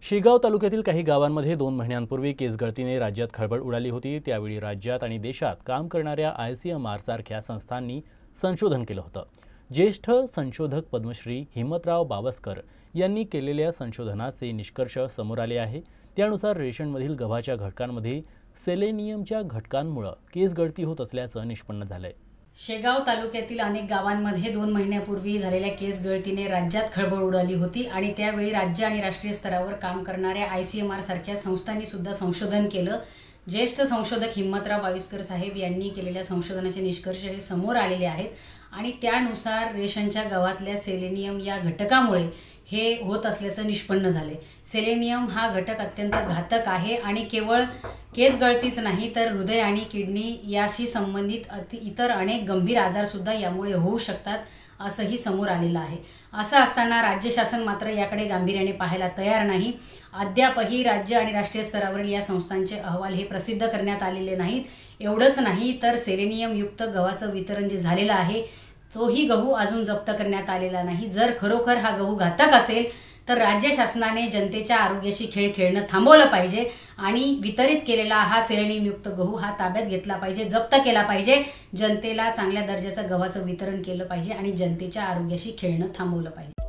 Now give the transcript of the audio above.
शेगाव तालुक्यातील काही गावांमध्ये 2 महिन्यांपूर्वी केस गळतीने राज्यात खळबळ उडाली होती। त्यावेळी राज्यात आणि देशात काम करणाऱ्या ICMR सारख्या संस्थांनी संशोधन केलं होतं। ज्येष्ठ संशोधक पद्मश्री हिम्मतराव बावस्कर यांनी केलेल्या संशोधनाचे निष्कर्ष समोर आले आहे। त्यानुसार रेशनमधील गव्हाच्या घटकांमध्ये सेलेनियमच्या घटकांमुळे केस गळती होत असल्याचं निष्पन्न झालंय। शेगाव तालुक्यातील अनेक गावांमध्ये 2 महिन्यापूर्वी झालेल्या केस गळतीने राज्यात खळबळ उडाली होती आणि त्यावेळी राज्य आणि राष्ट्रीय स्तरावर काम करणाऱ्या ICMR सारख्या संस्थांनी सुद्धा संशोधन केलं। ज्येष्ठ संशोधक हिम्मतराव बावस्कर साहेब यांनी केलेल्या संशोधनाचे निष्कर्ष हे समोर आलेले आहेत आणि त्यानुसार रेशनच्या गव्हातल्या सेलेनियम या घटकामुळे हे होत असल्याचं निष्पन्न झाले। सेलेनियम हा घटक अत्यंत घातक आहे आणि केवळ केस गळतीच नाही तर हृदय आणि किडनी याशी संबंधित इतर अनेक गंभीर आजार सुद्धा यामुळे होऊ शकतात असंही समोर आलेलं आहे। असं असताना राज्य शासन मात्र याकडे गांभीर्याने पाहायला तयार नाही। अद्यापही राज्य आणि राष्ट्रीय स्तरावरील या संस्थांचे अहवाल हे प्रसिद्ध करण्यात आलेले नाहीत। एवढंच नाही तर सेलेनियम युक्त गव्हाचं वितरण जे झालेलं आहे तोही गहू अजून जप्त करण्यात आलेला नाही। जर खरोखर हा गहू घातक असेल तर राज्य शासनाने जनतेच्या आरोग्याशी खेळ खेळणं थांबवलं पाहिजे आणि वितरित केलेला हा सेलेनियम युक्त गहू हा ताब्यात घेतला पाहिजे, जप्त केला पाहिजे, जनतेला चांगल्या दर्जाचं गव्हाचं वितरण केलं पाहिजे आणि जनतेच्या आरोग्याशी खेळणं थांबवलं पाहिजे।